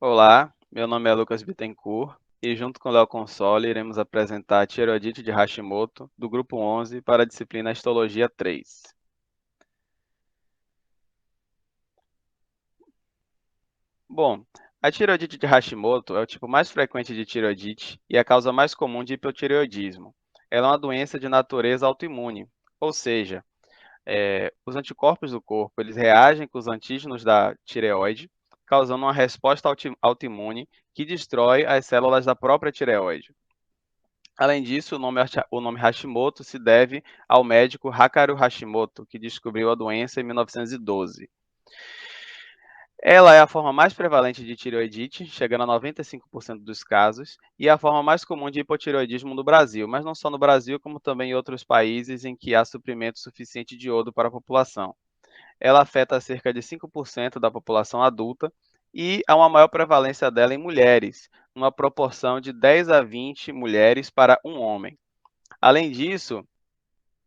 Olá, meu nome é Lucas Bittencourt e junto com Léo Consoli iremos apresentar a tireoidite de Hashimoto do grupo 11 para a disciplina Histologia 3. Bom, a tireoidite de Hashimoto é o tipo mais frequente de tireoidite e a causa mais comum de hipotireoidismo. Ela é uma doença de natureza autoimune, ou seja, os anticorpos do corpo eles reagem com os antígenos da tireoide, causando uma resposta autoimune que destrói as células da própria tireoide. Além disso, o nome Hashimoto se deve ao médico Hakaru Hashimoto, que descobriu a doença em 1912. Ela é a forma mais prevalente de tireoidite, chegando a 95% dos casos, e é a forma mais comum de hipotireoidismo no Brasil, mas não só no Brasil, como também em outros países em que há suprimento suficiente de iodo para a população. Ela afeta cerca de 5% da população adulta e há uma maior prevalência dela em mulheres, uma proporção de 10 a 20 mulheres para um homem. Além disso,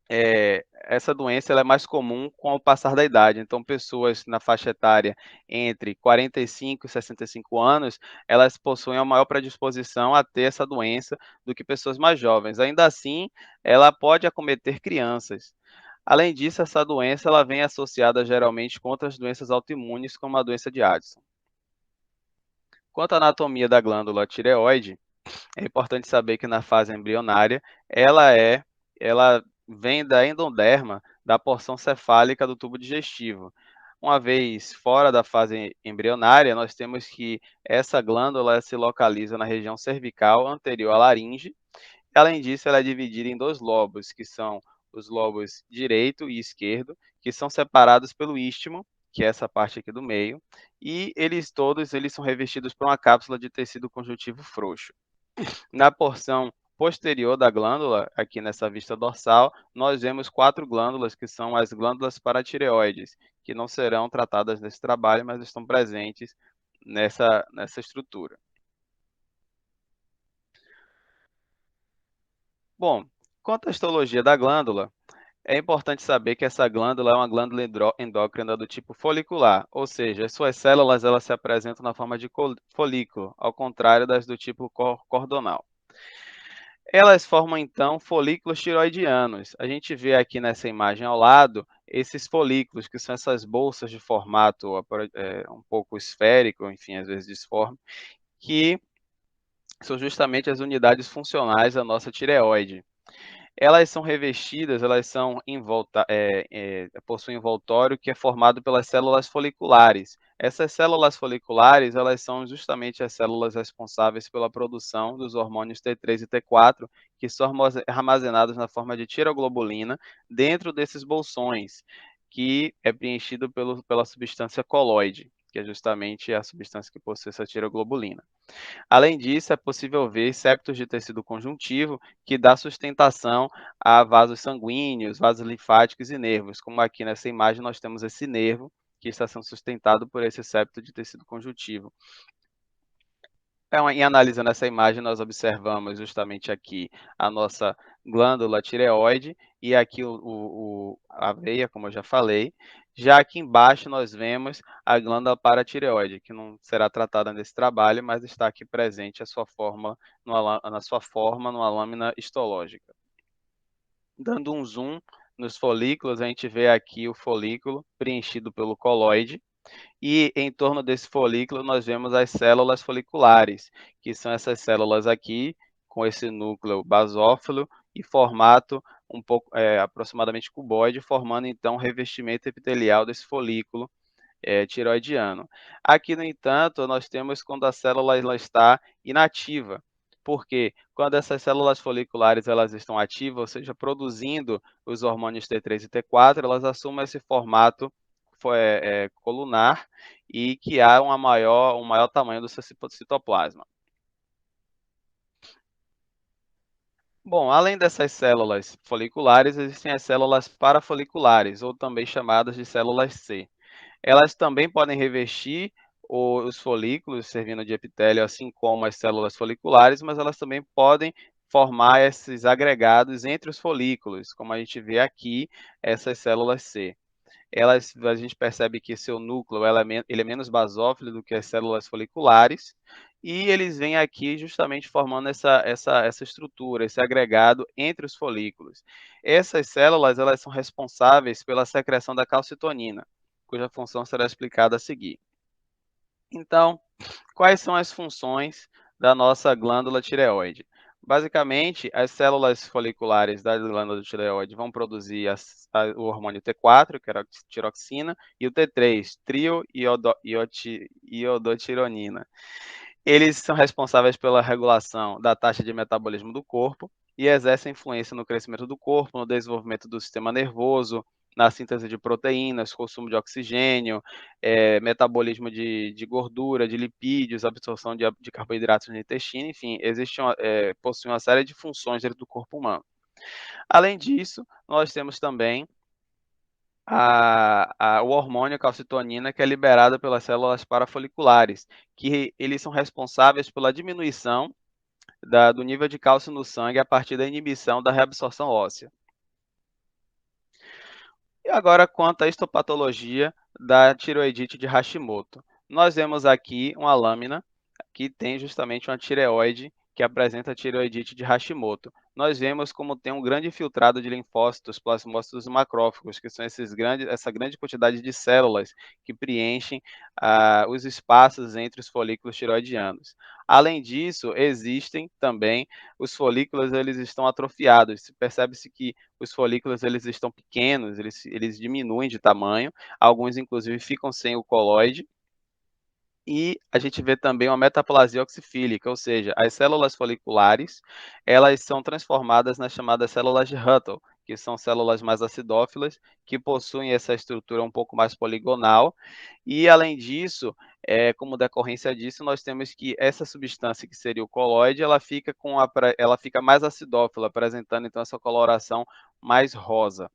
essa doença ela é mais comum com o passar da idade. Então, pessoas na faixa etária entre 45 e 65 anos, elas possuem uma maior predisposição a ter essa doença do que pessoas mais jovens. Ainda assim, ela pode acometer crianças. Além disso, essa doença ela vem associada geralmente com outras doenças autoimunes, como a doença de Addison. Quanto à anatomia da glândula tireoide, é importante saber que na fase embrionária, ela é ela vem da endoderma, da porção cefálica do tubo digestivo. Uma vez fora da fase embrionária, nós temos que essa glândula se localiza na região cervical anterior à laringe. Além disso, ela é dividida em dois lobos, que são os lobos direito e esquerdo, que são separados pelo istmo, que é essa parte aqui do meio, e eles são revestidos por uma cápsula de tecido conjuntivo frouxo. Na porção posterior da glândula, aqui nessa vista dorsal, nós vemos quatro glândulas, que são as glândulas paratireoides, que não serão tratadas nesse trabalho, mas estão presentes nessa estrutura. Bom, quanto à histologia da glândula, é importante saber que essa glândula é uma glândula endócrina do tipo folicular, ou seja, as suas células elas se apresentam na forma de folículo, ao contrário das do tipo cordonal. Elas formam então folículos tiroidianos. A gente vê aqui nessa imagem ao lado esses folículos, que são essas bolsas de formato um pouco esférico, enfim, às vezes disforme, que são justamente as unidades funcionais da nossa tireoide. Elas são revestidas, elas são possuem envoltório que é formado pelas células foliculares. Essas células foliculares, elas são justamente as células responsáveis pela produção dos hormônios T3 e T4, que são armazenados na forma de tiroglobulina dentro desses bolsões, que é preenchido pela substância coloide, que é justamente a substância que possui essa tiroglobulina. Além disso, é possível ver septos de tecido conjuntivo que dá sustentação a vasos sanguíneos, vasos linfáticos e nervos, como aqui nessa imagem nós temos esse nervo que está sendo sustentado por esse septo de tecido conjuntivo. Então, em analisando essa imagem, nós observamos justamente aqui a nossa glândula tireoide e aqui a veia, como eu já falei. Já aqui embaixo nós vemos a glândula paratireoide, que não será tratada nesse trabalho, mas está aqui presente a sua forma, na sua forma, numa lâmina histológica. Dando um zoom nos folículos, a gente vê aqui o folículo preenchido pelo coloide, e em torno desse folículo nós vemos as células foliculares, que são essas células aqui, com esse núcleo basófilo e formato aproximadamente cuboide, formando então o revestimento epitelial desse folículo tiroidiano. Aqui, no entanto, nós temos quando a célula ela está inativa, porque quando essas células foliculares elas estão ativas, ou seja, produzindo os hormônios T3 e T4, elas assumem esse formato colunar e que há um maior tamanho do seu citoplasma. Bom, além dessas células foliculares, existem as células parafoliculares, ou também chamadas de células C. Elas também podem revestir os folículos, servindo de epitélio, assim como as células foliculares, mas elas também podem formar esses agregados entre os folículos, como a gente vê aqui, essas células C. a gente percebe que seu núcleo ele é menos basófilo do que as células foliculares, e eles vêm aqui justamente formando essa estrutura, esse agregado entre os folículos. Essas células elas são responsáveis pela secreção da calcitonina, cuja função será explicada a seguir. Então, quais são as funções da nossa glândula tireoide? Basicamente, as células foliculares da glândula tireoide vão produzir o hormônio T4, que é a tiroxina, e o T3, iodotironina. Eles são responsáveis pela regulação da taxa de metabolismo do corpo e exercem influência no crescimento do corpo, no desenvolvimento do sistema nervoso, na síntese de proteínas, consumo de oxigênio, metabolismo de gordura, de lipídios, absorção de carboidratos no intestino, enfim, possuem uma série de funções dentro do corpo humano. Além disso, nós temos também o hormônio calcitonina, que é liberado pelas células parafoliculares, que eles são responsáveis pela diminuição do nível de cálcio no sangue a partir da inibição da reabsorção óssea. E agora, quanto à histopatologia da tireoidite de Hashimoto. Nós vemos aqui uma lâmina que tem justamente uma tireoide que apresenta a tireoidite de Hashimoto. Nós vemos como tem um grande filtrado de linfócitos, plasmócitos e macrófagos, que são essa grande quantidade de células que preenchem os espaços entre os folículos tireoidianos. Além disso, existem também os folículos, eles estão atrofiados. Percebe-se que os folículos eles estão pequenos, eles diminuem de tamanho, alguns inclusive ficam sem o coloide, e a gente vê também uma metaplasia oxifílica, ou seja, as células foliculares, elas são transformadas nas chamadas células de Hutton, que são células mais acidófilas, que possuem essa estrutura um pouco mais poligonal, e além disso, como decorrência disso, nós temos que essa substância que seria o coloide, ela fica mais acidófila, apresentando então essa coloração mais rosa.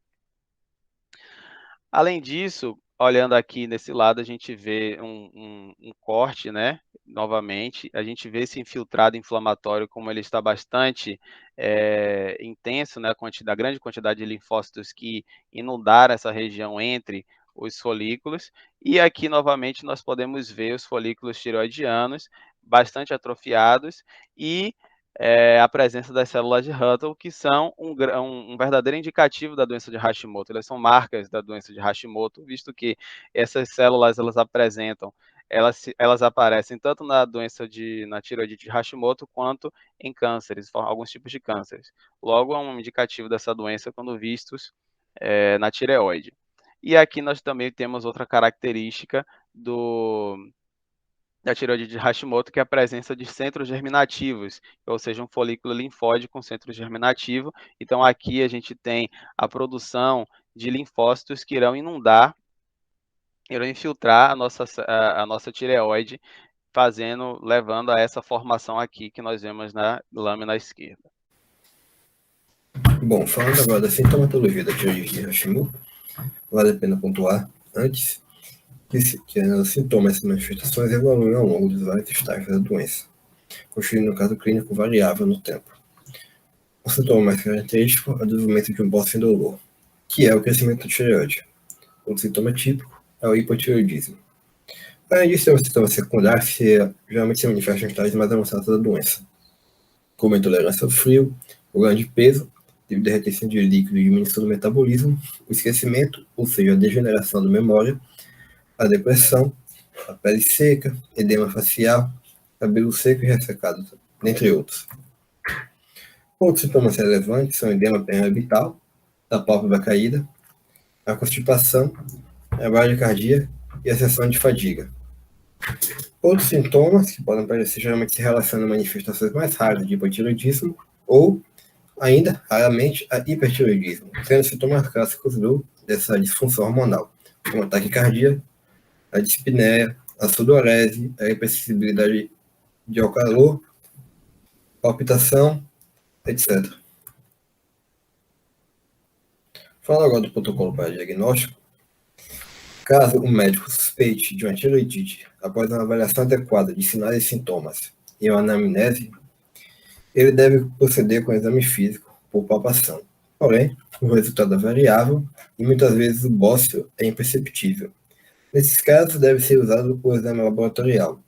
Além disso, olhando aqui nesse lado, a gente vê um corte, né? Novamente, a gente vê esse infiltrado inflamatório, como ele está bastante intenso, né? A grande quantidade de linfócitos que inundaram essa região entre os folículos. E aqui, novamente, nós podemos ver os folículos tireoidianos bastante atrofiados e a presença das células de Hutton, que são um verdadeiro indicativo da doença de Hashimoto. Elas são marcas da doença de Hashimoto, visto que essas células elas aparecem tanto na tireoidite de Hashimoto quanto em cânceres, alguns tipos de cânceres. Logo, é um indicativo dessa doença quando vistos na tireoide. E aqui nós também temos outra característica da tireoide de Hashimoto, que é a presença de centros germinativos, ou seja, um folículo linfóide com centro germinativo. Então, aqui a gente tem a produção de linfócitos que irão infiltrar a nossa tireoide, levando a essa formação aqui que nós vemos na lâmina esquerda. Bom, falando agora da sintomatologia da tireoidite de Hashimoto, vale a pena pontuar antes que os sintomas e manifestações evoluem ao longo dos vários estágios da doença, constituindo um caso clínico variável no tempo. O sintoma mais característico é o desenvolvimento de um bócio indolor, que é o crescimento da tireoide. O sintoma típico é o hipotireoidismo. Além disso, é um sintoma secundário que geralmente se manifesta em estágios mais avançados da doença, como a intolerância ao frio, o ganho de peso, devido à retenção de líquido e diminuição do metabolismo, o esquecimento, ou seja, a degeneração da memória, a depressão, a pele seca, edema facial, cabelo seco e ressecado, dentre outros. Outros sintomas relevantes são edema periorbital, da pálpebra caída, a constipação, a bradicardia e a sensação de fadiga. Outros sintomas que podem aparecer geralmente se relacionam a manifestações mais raras de hipotireoidismo ou, ainda, raramente, a hipertireoidismo, sendo sintomas clássicos dessa disfunção hormonal, como a taquicardia, a dispneia, a sudorese, a hipersensibilidade ao calor, palpitação, etc. Falando agora do protocolo para diagnóstico, caso o médico suspeite de uma tireoidite após uma avaliação adequada de sinais e sintomas e uma anamnese, ele deve proceder com o exame físico por palpação. Porém, o resultado é variável e muitas vezes o bócio é imperceptível. Nesses casos, deve ser usado o exame laboratorial.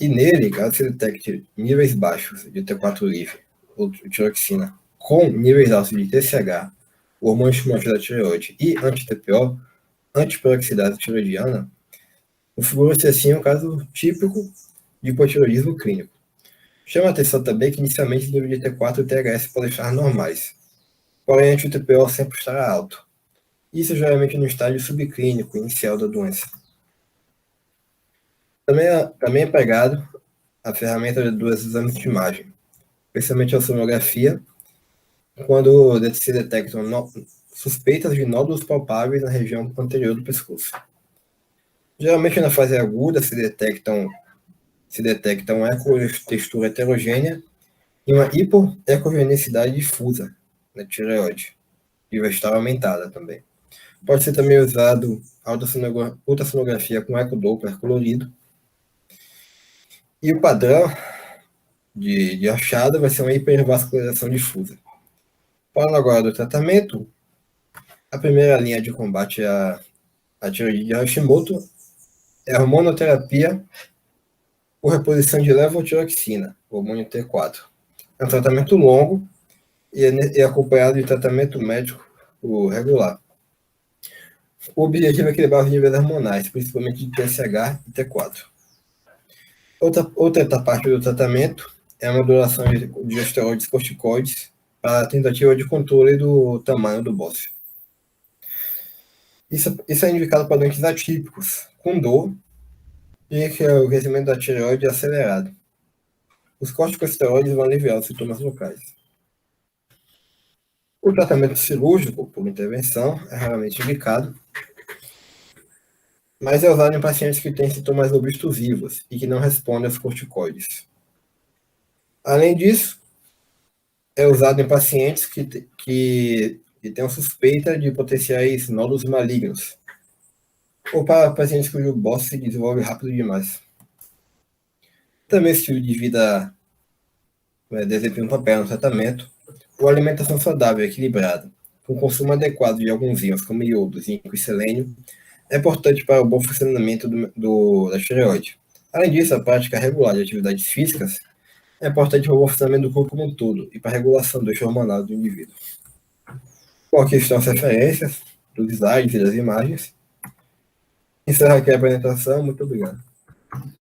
E nele, caso se detecte níveis baixos de T4 livre ou tiroxina com níveis altos de TSH, o hormônio estimulante da tireoide, e anti-TPO, antiperoxidase tiroidiana, configura-se assim um caso típico de hipotiroidismo clínico. Chama a atenção também que inicialmente o nível de T4 e THS podem estar normais, porém anti-TPO sempre estará alto. Isso geralmente no estágio subclínico inicial da doença. Também é empregado a ferramenta de dois exames de imagem, especialmente a sonografia, quando se detectam suspeitas de nódulos palpáveis na região anterior do pescoço. Geralmente na fase aguda se detectam uma ecotextura heterogênea e uma hipoecogenicidade difusa na tireoide, e vai estar aumentada também. Pode ser também usado ultrassonografia com ecodoppler colorido. E o padrão de achado vai ser uma hipervascularização difusa. Falando agora do tratamento, a primeira linha de combate à tireoide de Hashimoto é a hormonoterapia por reposição de levotiroxina, hormônio T4. É um tratamento longo e é acompanhado de tratamento médico regular. O objetivo é equilibrar os níveis hormonais, principalmente de TSH e T4. Outra parte do tratamento é a modulação de esteroides corticoides para a tentativa de controle do tamanho do bócio. Isso é indicado para doentes atípicos, com dor, e que o crescimento da tireoide é acelerado. Os corticosteroides vão aliviar os sintomas locais. O tratamento cirúrgico, por intervenção, é raramente indicado, mas é usado em pacientes que têm sintomas obstrusivos e que não respondem aos corticoides. Além disso, é usado em pacientes que tenham suspeita de potenciais nódulos malignos, ou para pacientes cujo bócio se desenvolve rápido demais. Também esse estilo de vida desempenha um papel no tratamento. Uma alimentação saudável e equilibrada, com consumo adequado de alguns íons, como iodo, zinco e selênio, é importante para o bom funcionamento da tireoide. Além disso, a prática regular de atividades físicas é importante para o bom funcionamento do corpo como um todo e para a regulação do eixo hormonal do indivíduo. Bom, aqui estão as referências dos slides e das imagens. Encerro aqui a apresentação. Muito obrigado.